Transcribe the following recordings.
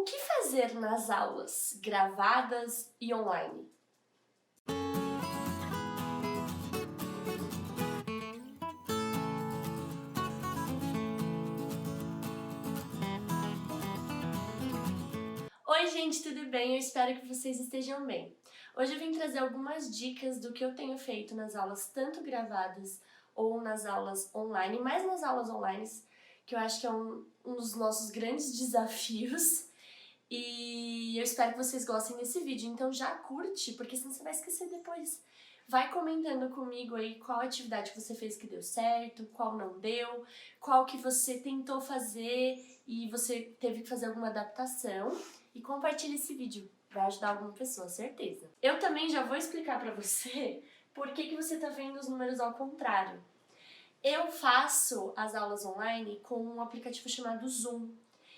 que fazer nas aulas gravadas e online? Oi gente, tudo bem? Eu espero que vocês estejam bem. Hoje eu vim trazer algumas dicas do que eu tenho feito nas aulas tanto gravadas ou nas aulas online, mais nas aulas online, que eu acho que é um dos nossos grandes desafios. E eu espero que vocês gostem desse vídeo, então já curte, porque senão você vai esquecer depois. Vai comentando comigo aí qual atividade que você fez que deu certo, qual não deu, qual que você tentou fazer e você teve que fazer alguma adaptação. E compartilhe esse vídeo, vai ajudar alguma pessoa, certeza. Eu também já vou explicar pra você por que você tá vendo os números ao contrário. Eu faço as aulas online com um aplicativo chamado Zoom.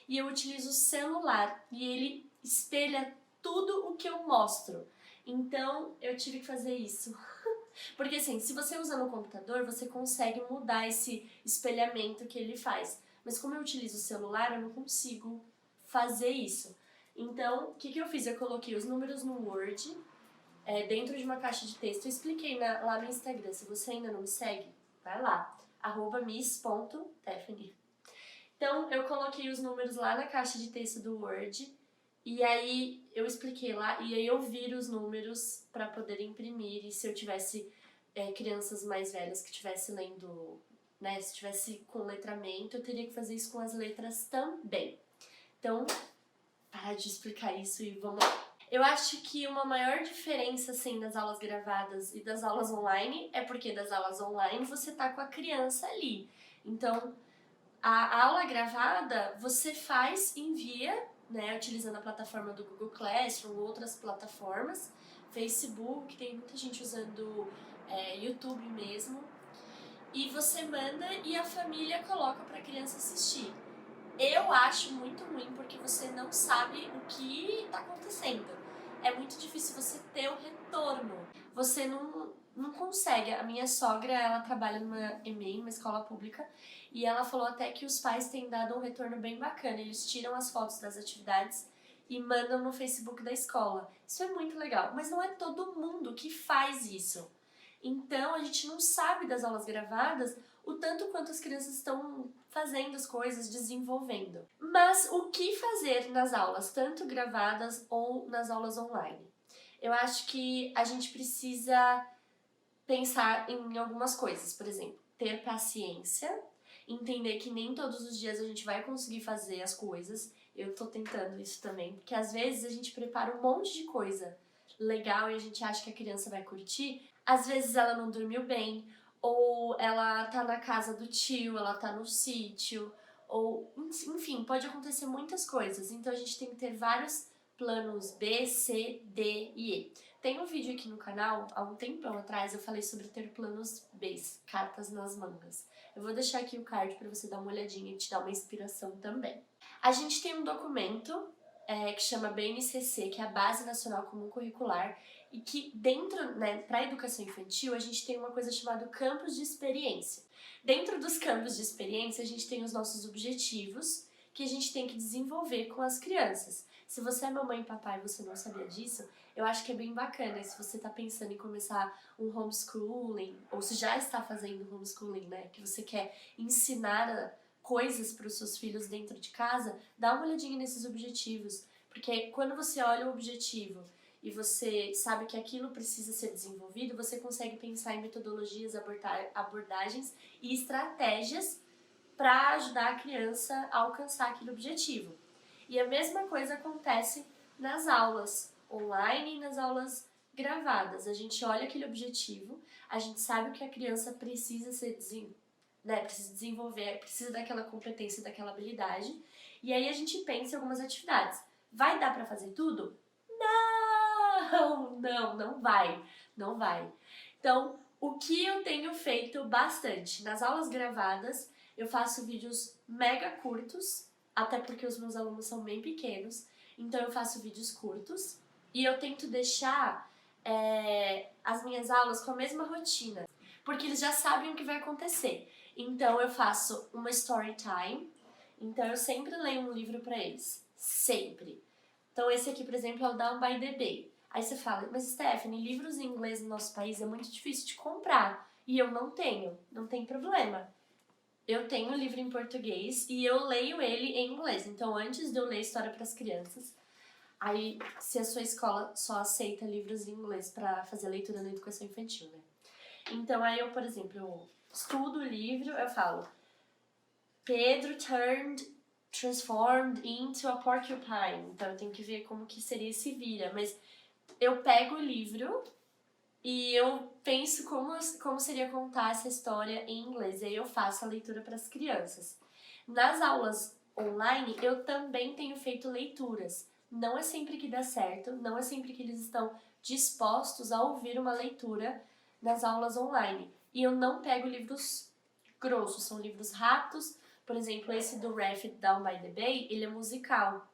E eu utilizo o celular e ele espelha tudo o que eu mostro. Então, eu tive que fazer isso. Porque assim, se você usa no computador, você consegue mudar esse espelhamento que ele faz. Mas como eu utilizo o celular, eu não consigo fazer isso. Então, o que eu fiz? Eu coloquei os números no Word, dentro de uma caixa de texto. Eu expliquei lá no Instagram. Se você ainda não me segue, vai lá, @miss.stephanie. Então, eu coloquei os números lá na caixa de texto do Word e aí eu expliquei lá e aí eu viro os números para poder imprimir. E se eu tivesse crianças mais velhas que estivessem lendo, né, se tivesse com letramento, eu teria que fazer isso com as letras também. Então, parar de explicar isso e vamos lá. Eu acho que uma maior diferença, assim, das aulas gravadas e das aulas online é porque das aulas online você tá com a criança ali. Então, a aula gravada você faz, envia, né, utilizando a plataforma do Google Classroom, outras plataformas, Facebook, tem muita gente usando YouTube mesmo, e você manda e a família coloca para a criança assistir. Eu acho muito ruim porque você não sabe o que está acontecendo. É muito difícil você ter o retorno. Você não consegue. A minha sogra, ela trabalha numa EMEI, uma escola pública, e ela falou até que os pais têm dado um retorno bem bacana. Eles tiram as fotos das atividades e mandam no Facebook da escola. Isso é muito legal, mas não é todo mundo que faz isso. Então, a gente não sabe das aulas gravadas o tanto quanto as crianças estão fazendo as coisas, desenvolvendo. Mas o que fazer nas aulas, tanto gravadas ou nas aulas online? Eu acho que a gente precisa pensar em algumas coisas. Por exemplo, ter paciência, entender que nem todos os dias a gente vai conseguir fazer as coisas. Eu tô tentando isso também, porque às vezes a gente prepara um monte de coisa legal e a gente acha que a criança vai curtir. Às vezes ela não dormiu bem, ou ela tá na casa do tio, ela tá no sítio, ou enfim, pode acontecer muitas coisas. Então a gente tem que ter vários planos B, C, D e E. Tem um vídeo aqui no canal, há um tempão atrás, eu falei sobre ter planos B, cartas nas mangas. Eu vou deixar aqui o card para você dar uma olhadinha e te dar uma inspiração também. A gente tem um documento que chama BNCC, que é a Base Nacional Comum Curricular, e que dentro, né, para a educação infantil, a gente tem uma coisa chamada campos de experiência. Dentro dos campos de experiência, a gente tem os nossos objetivos, que a gente tem que desenvolver com as crianças. Se você é mamãe e papai e você não sabia disso, eu acho que é bem bacana. E se você está pensando em começar um homeschooling, ou se já está fazendo homeschooling, né, que você quer ensinar coisas para os seus filhos dentro de casa, dá uma olhadinha nesses objetivos. Porque quando você olha o objetivo e você sabe que aquilo precisa ser desenvolvido, você consegue pensar em metodologias, abordagens e estratégias para ajudar a criança a alcançar aquele objetivo. E a mesma coisa acontece nas aulas online e nas aulas gravadas. A gente olha aquele objetivo, a gente sabe o que a criança precisa precisa desenvolver, precisa daquela competência, daquela habilidade, e aí a gente pensa em algumas atividades. Vai dar para fazer tudo? Não vai, não vai. Então, o que eu tenho feito bastante? Nas aulas gravadas, eu faço vídeos mega curtos, até porque os meus alunos são bem pequenos, então eu faço vídeos curtos e eu tento deixar as minhas aulas com a mesma rotina, porque eles já sabem o que vai acontecer. Então eu faço uma story time Então eu sempre leio um livro pra eles. Sempre. Então esse aqui, por exemplo, é o Down by the Bay. Aí você fala, mas Stephanie, livros em inglês no nosso país é muito difícil de comprar. E eu não tenho. Não tem problema. Eu tenho o livro em português e eu leio ele em inglês. Então antes de eu ler História para as Crianças, aí se a sua escola só aceita livros em inglês pra fazer leitura na educação infantil, né? Então aí eu, por exemplo, eu estudo o livro, eu falo Pedro transformed into a porcupine. Então eu tenho que ver como que seria esse vira. Mas eu pego o livro e eu penso como seria contar essa história em inglês. E aí eu faço a leitura para as crianças. Nas aulas online, eu também tenho feito leituras. Não é sempre que dá certo, não é sempre que eles estão dispostos a ouvir uma leitura nas aulas online. E eu não pego livros grossos, são livros rápidos. Por exemplo, esse do Raf Down by the Bay, ele é musical.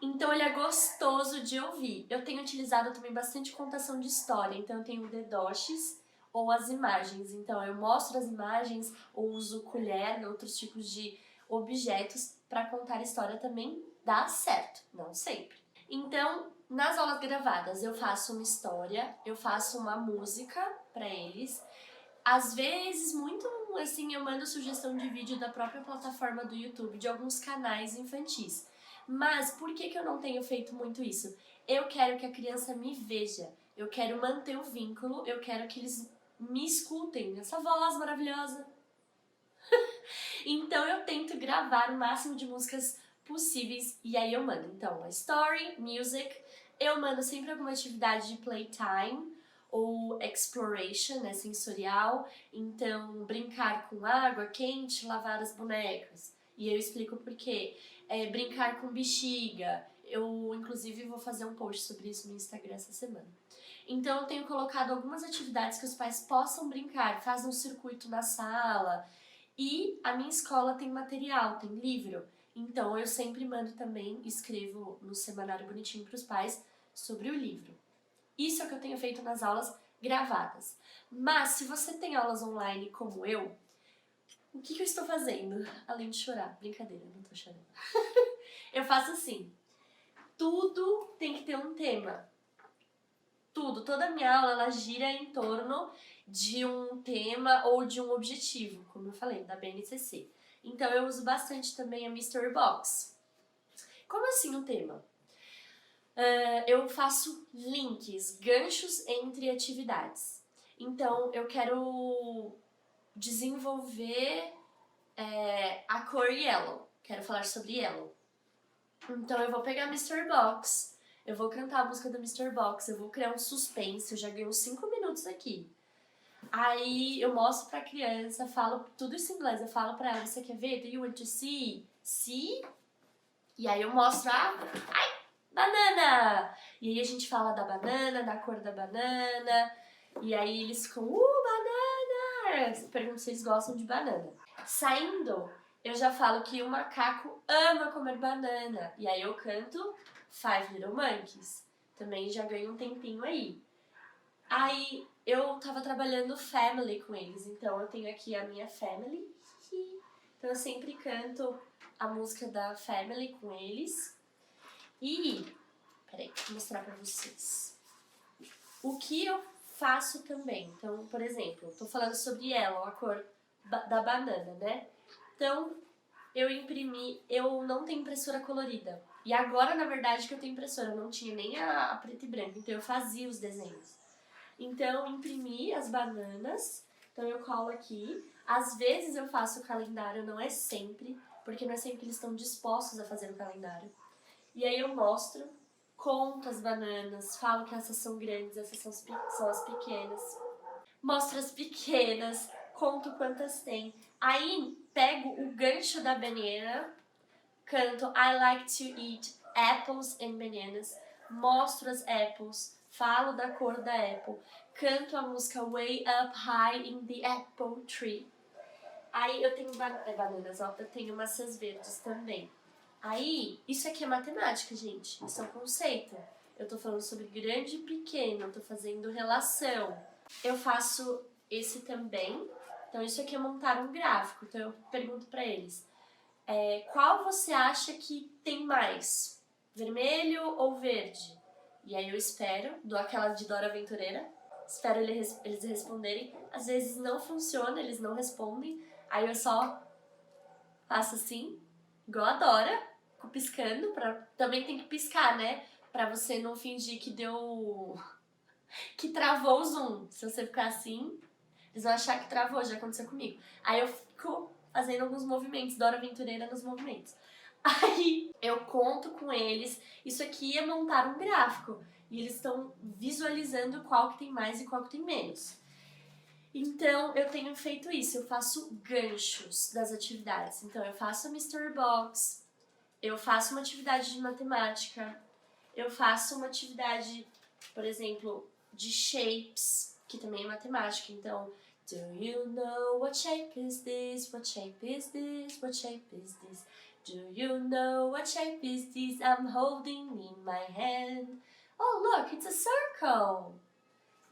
Então ele é gostoso de ouvir. Eu tenho utilizado também bastante contação de história, então eu tenho o dedoches ou as imagens. Então eu mostro as imagens ou uso colher, outros tipos de objetos para contar história também dá certo, não sempre. Então, nas aulas gravadas eu faço uma história, eu faço uma música para eles. Às vezes, muito assim, eu mando sugestão de vídeo da própria plataforma do YouTube, de alguns canais infantis. Mas por que eu não tenho feito muito isso? Eu quero que a criança me veja, eu quero manter o vínculo, eu quero que eles me escutem, essa voz maravilhosa. Então eu tento gravar o máximo de músicas possíveis e aí eu mando. Então, a story, music, eu mando sempre alguma atividade de playtime ou exploration, né, sensorial. Então, brincar com água quente, lavar as bonecas. E eu explico por quê. Brincar com bexiga. Eu, inclusive, vou fazer um post sobre isso no Instagram essa semana. Então, eu tenho colocado algumas atividades que os pais possam brincar. Faz um circuito na sala. E a minha escola tem material, tem livro. Então, eu sempre mando também, escrevo no semanário bonitinho para os pais sobre o livro. Isso é o que eu tenho feito nas aulas gravadas. Mas, se você tem aulas online como eu, o que eu estou fazendo? Além de chorar. Brincadeira, não tô chorando. Eu faço assim. Tudo tem que ter um tema. Tudo. Toda a minha aula, ela gira em torno de um tema ou de um objetivo, como eu falei, da BNCC. Então, eu uso bastante também a Mystery Box. Como assim um tema? Eu faço links, ganchos entre atividades. Então, eu quero desenvolver a cor yellow. Quero falar sobre yellow. Então, eu vou pegar Mystery Box, eu vou cantar a música do Mystery Box, eu vou criar um suspense, eu já ganhei uns 5 minutos aqui. Aí eu mostro pra criança, falo tudo isso em inglês, eu falo pra ela, você quer ver? Do you want to see? See? E aí eu mostro banana! E aí a gente fala da banana, da cor da banana. E aí eles ficam, banana! Eu pergunto se eles gostam de banana. Saindo, eu já falo que o macaco ama comer banana. E aí eu canto Five Little Monkeys. Também já ganho um tempinho aí. Aí eu tava trabalhando family com eles. Então eu tenho aqui a minha family. Então eu sempre canto a música da family com eles. E, peraí, vou mostrar pra vocês. O que eu faço também. Então, por exemplo, tô falando sobre yellow, a cor da banana, né? Então, eu não tenho impressora colorida. E agora, na verdade, que eu tenho impressora, eu não tinha nem a preto e branco, então eu fazia os desenhos. Então, eu imprimi as bananas, então eu colo aqui. Às vezes eu faço o calendário, não é sempre, porque não é sempre que eles estão dispostos a fazer o calendário. E aí eu mostro, conto as bananas, falo que essas são grandes, essas são as pequenas. Mostro as pequenas, conto quantas tem. Aí pego o gancho da banana, canto I like to eat apples and bananas, mostro as apples, falo da cor da apple, canto a música Way Up High in the Apple Tree. Aí eu tenho bananas, ó, eu tenho maçãs verdes também. Aí, isso aqui é matemática, gente. Isso é um conceito. Eu tô falando sobre grande e pequeno, eu tô fazendo relação. Eu faço esse também. Então, isso aqui é montar um gráfico. Então, eu pergunto pra eles. qual você acha que tem mais? Vermelho ou verde? E aí eu espero, dou aquela de Dora Aventureira, espero eles responderem. Às vezes não funciona, eles não respondem, aí eu só faço assim, igual a Dora, fico piscando, também tem que piscar, né? Pra você não fingir que que travou o zoom. Se você ficar assim, eles vão achar que travou, já aconteceu comigo. Aí eu fico fazendo alguns movimentos, Dora Aventureira nos movimentos. Aí eu conto com eles, isso aqui é montar um gráfico. E eles estão visualizando qual que tem mais e qual que tem menos. Então eu tenho feito isso, eu faço ganchos das atividades. Então eu faço a Mystery Box, eu faço uma atividade de matemática, eu faço uma atividade, por exemplo, de shapes, que também é matemática. Então, do you know what shape is this? What shape is this? What shape is this? Do you know what shape is this I'm holding in my hand? Oh, look, it's a circle!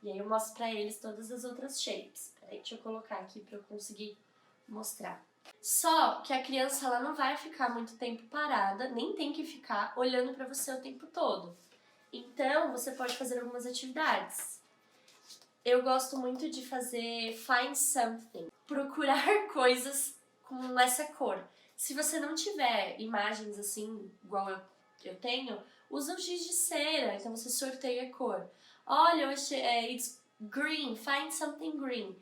E aí eu mostro pra eles todas as outras shapes. Peraí, deixa eu colocar aqui pra eu conseguir mostrar. Só que a criança ela não vai ficar muito tempo parada, nem tem que ficar olhando pra você o tempo todo. Então, você pode fazer algumas atividades. Eu gosto muito de fazer find something, procurar coisas com essa cor. Se você não tiver imagens assim, igual eu tenho, usa o giz de cera, então você sorteia a cor. Olha, eu achei, it's green, find something green.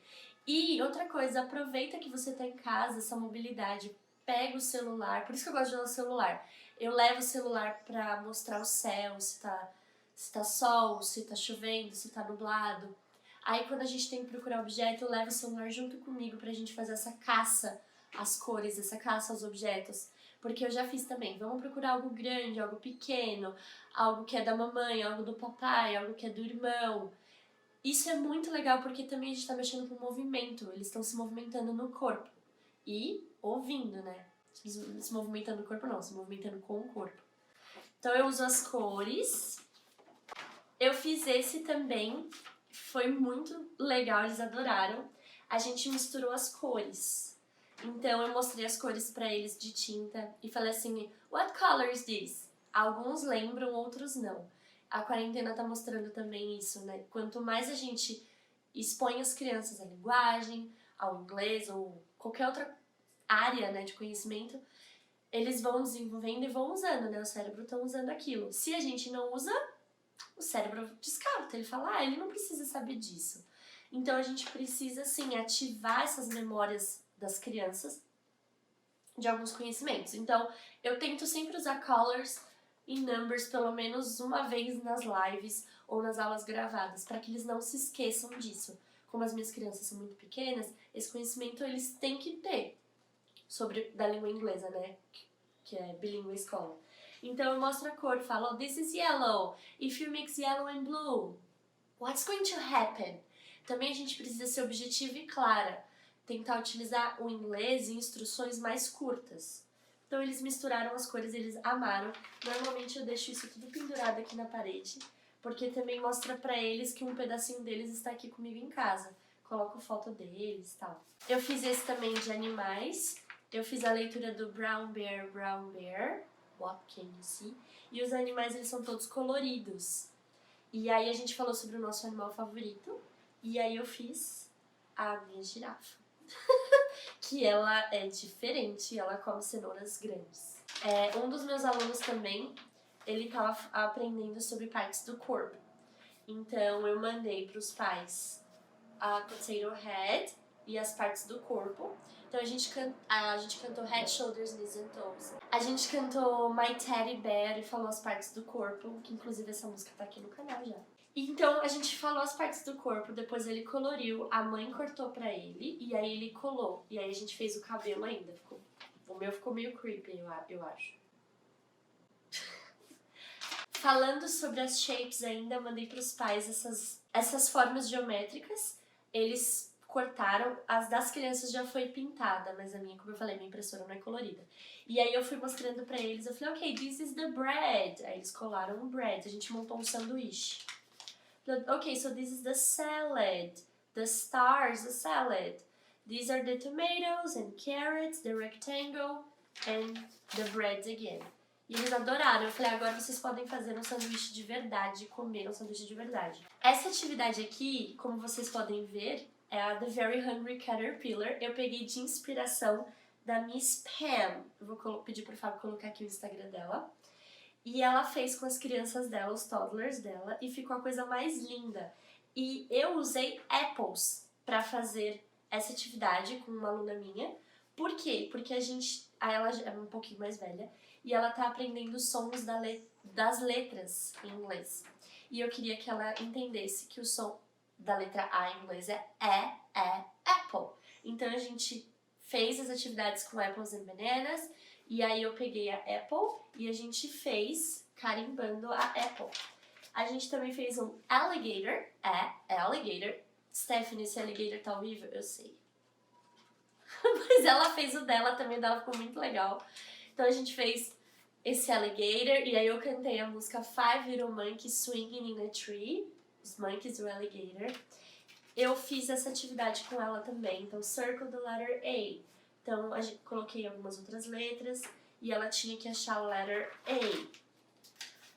E outra coisa, aproveita que você tá em casa, essa mobilidade, pega o celular, por isso que eu gosto de usar o celular. Eu levo o celular pra mostrar o céu, se tá sol, se tá chovendo, se tá nublado. Aí quando a gente tem que procurar objeto, eu levo o celular junto comigo pra gente fazer essa caça às cores, essa caça aos objetos. Porque eu já fiz também, vamos procurar algo grande, algo pequeno, algo que é da mamãe, algo do papai, algo que é do irmão. Isso é muito legal porque também a gente tá mexendo com o movimento, eles estão se movimentando no corpo. E ouvindo, né? Se movimentando no corpo não, se movimentando com o corpo. Então eu uso as cores. Eu fiz esse também, foi muito legal, eles adoraram. A gente misturou as cores. Então eu mostrei as cores pra eles de tinta e falei assim, what color is this? Alguns lembram, outros não. A quarentena tá mostrando também isso, né? Quanto mais a gente expõe as crianças à linguagem, ao inglês ou qualquer outra área, né, de conhecimento, eles vão desenvolvendo e vão usando, né? O cérebro tá usando aquilo. Se a gente não usa, o cérebro descarta, ele fala, ele não precisa saber disso. Então a gente precisa, sim, ativar essas memórias das crianças de alguns conhecimentos. Então eu tento sempre usar colors e numbers pelo menos uma vez nas lives ou nas aulas gravadas, para que eles não se esqueçam disso. Como as minhas crianças são muito pequenas, esse conhecimento eles têm que ter sobre da língua inglesa, né? Que é bilíngue escola. Então eu mostro a cor, falo, oh, this is yellow. If you mix yellow and blue, what's going to happen? Também a gente precisa ser objetiva e clara. Tentar utilizar o inglês em instruções mais curtas. Então eles misturaram as cores, eles amaram. Normalmente eu deixo isso tudo pendurado aqui na parede, porque também mostra pra eles que um pedacinho deles está aqui comigo em casa. Coloco foto deles e tal. Eu fiz esse também de animais. Eu fiz a leitura do Brown Bear, What Can You See? E os animais, eles são todos coloridos. E aí a gente falou sobre o nosso animal favorito. E aí eu fiz a minha girafa. Que ela é diferente, ela come cenouras grandes. Um dos meus alunos também, ele tava aprendendo sobre partes do corpo. Então eu mandei pros pais a potato head e as partes do corpo. Então a gente cantou Head, Shoulders, Knees and Toes. A gente cantou My Teddy Bear e falou as partes do corpo, que inclusive essa música tá aqui no canal já. Então a gente falou as partes do corpo, depois ele coloriu, a mãe cortou pra ele e aí ele colou. E aí a gente fez o cabelo ainda. O meu ficou meio creepy, eu acho. Falando sobre as shapes ainda, mandei pros pais essas formas geométricas. Eles cortaram, as das crianças já foi pintada, mas a minha, como eu falei, minha impressora não é colorida. E aí eu fui mostrando pra eles, eu falei, ok, this is the bread. Aí eles colaram o bread, a gente montou um sanduíche. Okay, so this is the salad, the stars, the salad. These are the tomatoes and carrots, the rectangle. and the bread again. E eles adoraram. Eu falei, agora vocês podem fazer um sanduíche de verdade, comer um sanduíche de verdade. Essa atividade aqui, como vocês podem ver, é a The Very Hungry Caterpillar. Eu peguei de inspiração da Miss Pam. Eu vou pedir pro Fábio colocar aqui o Instagram dela. E ela fez com as crianças dela, os toddlers dela, e ficou a coisa mais linda. E eu usei apples pra fazer essa atividade com uma aluna minha. Por quê? Porque ela é um pouquinho mais velha e ela tá aprendendo os sons das letras em inglês. E eu queria que ela entendesse que o som da letra A em inglês é apple. Então a gente fez as atividades com apples and bananas e aí eu peguei a apple e a gente fez carimbando a apple. A gente também fez um alligator, alligator. Stephanie, esse alligator tá horrível? Eu sei. Mas ela fez o dela também, o dela ficou muito legal. Então a gente fez esse alligator e aí eu cantei a música Five Little Monkeys Swinging in a Tree, os monkeys do alligator. Eu fiz essa atividade com ela também, então circle the letter A. Então coloquei algumas outras letras e ela tinha que achar o letter A.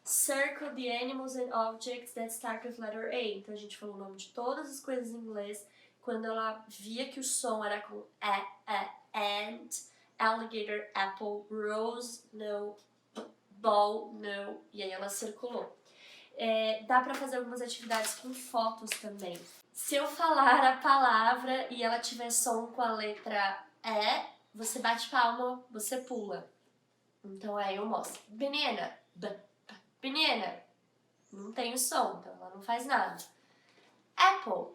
Circle the animals and objects that start with letter A. Então a gente falou o nome de todas as coisas em inglês. Quando ela via que o som era com and, alligator, apple, rose, no, ball, no, e aí ela circulou. Dá pra fazer algumas atividades com fotos também. Se eu falar a palavra e ela tiver som com a letra E, você bate palma, você pula. Então aí eu mostro. Banana, banana. Não tem o som, então ela não faz nada. Apple,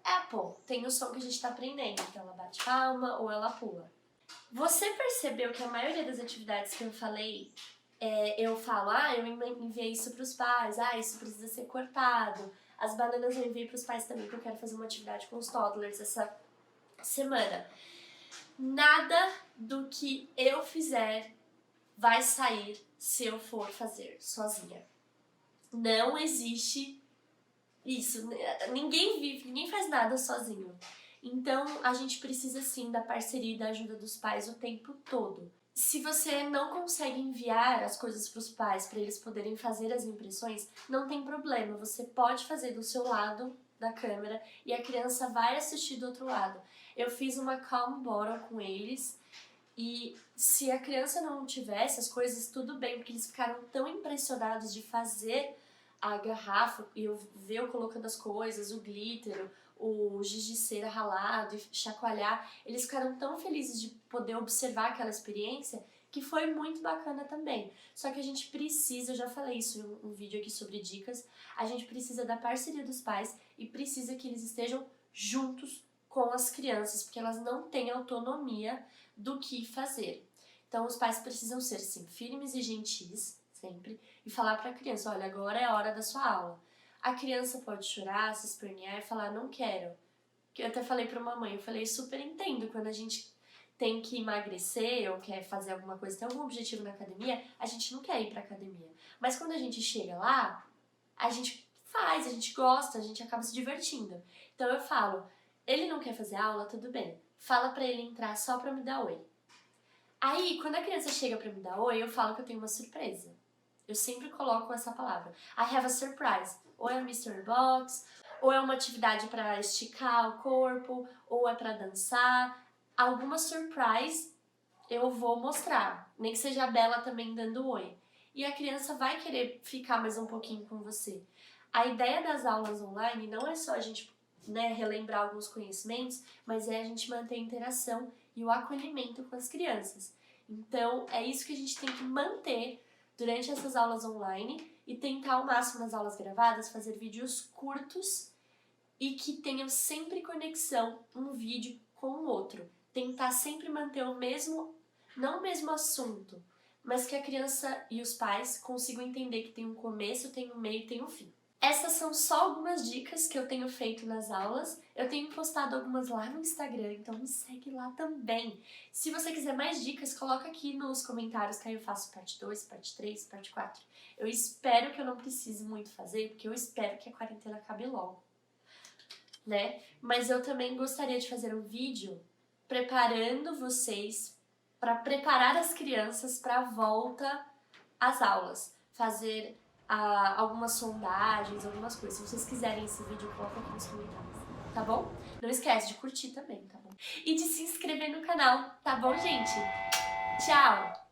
apple. Tem o som que a gente tá aprendendo, então ela bate palma ou ela pula. Você percebeu que a maioria das atividades que eu falei, eu falo, eu enviei isso pros pais, isso precisa ser cortado. As bananas eu enviei pros pais também, porque eu quero fazer uma atividade com os toddlers essa semana. Nada do que eu fizer vai sair se eu for fazer sozinha. Não existe isso. Ninguém vive, ninguém faz nada sozinho. Então, a gente precisa sim da parceria e da ajuda dos pais o tempo todo. Se você não consegue enviar as coisas para os pais para eles poderem fazer as impressões, não tem problema. Você pode fazer do seu lado da câmera e a criança vai assistir do outro lado. Eu fiz uma calm bottle com eles e se a criança não tivesse as coisas, tudo bem, porque eles ficaram tão impressionados de fazer a garrafa e eu ver eu colocando as coisas, o glitter, o giz de cera ralado e chacoalhar, eles ficaram tão felizes de poder observar aquela experiência que foi muito bacana também. Só que a gente precisa, eu já falei isso em um vídeo aqui sobre dicas, a gente precisa da parceria dos pais e precisa que eles estejam juntos com as crianças, porque elas não têm autonomia do que fazer. Então os pais precisam ser, sim, firmes e gentis, sempre, e falar para a criança, olha, agora é a hora da sua aula. A criança pode chorar, se espernear e falar, não quero. Eu até falei para uma mãe, eu falei, super entendo, quando a gente tem que emagrecer ou quer fazer alguma coisa, tem algum objetivo na academia, a gente não quer ir pra academia. Mas quando a gente chega lá, a gente faz, a gente gosta, a gente acaba se divertindo. Então eu falo, ele não quer fazer aula, tudo bem. Fala pra ele entrar só pra me dar oi. Aí, quando a criança chega pra me dar oi, eu falo que eu tenho uma surpresa. Eu sempre coloco essa palavra. I have a surprise. Ou é um mystery box, ou é uma atividade pra esticar o corpo, ou é pra dançar. Alguma surprise eu vou mostrar. Nem que seja a Bela também dando oi. E a criança vai querer ficar mais um pouquinho com você. A ideia das aulas online não é só a gente relembrar alguns conhecimentos, mas é a gente manter a interação e o acolhimento com as crianças. Então, é isso que a gente tem que manter durante essas aulas online e tentar ao máximo nas aulas gravadas fazer vídeos curtos e que tenham sempre conexão um vídeo com o outro. Tentar sempre manter o mesmo, não o mesmo assunto, mas que a criança e os pais consigam entender que tem um começo, tem um meio e tem um fim. Essas são só algumas dicas que eu tenho feito nas aulas. Eu tenho postado algumas lá no Instagram, então me segue lá também. Se você quiser mais dicas, coloca aqui nos comentários que aí eu faço parte 2, parte 3, parte 4. Eu espero que eu não precise muito fazer, porque eu espero que a quarentena acabe logo, né? Mas eu também gostaria de fazer um vídeo preparando vocês para preparar as crianças para a volta às aulas. Fazer algumas sondagens, algumas coisas. Se vocês quiserem esse vídeo, coloca aqui nos comentários, tá bom? Não esquece de curtir também, tá bom? E de se inscrever no canal, tá bom, gente? Tchau!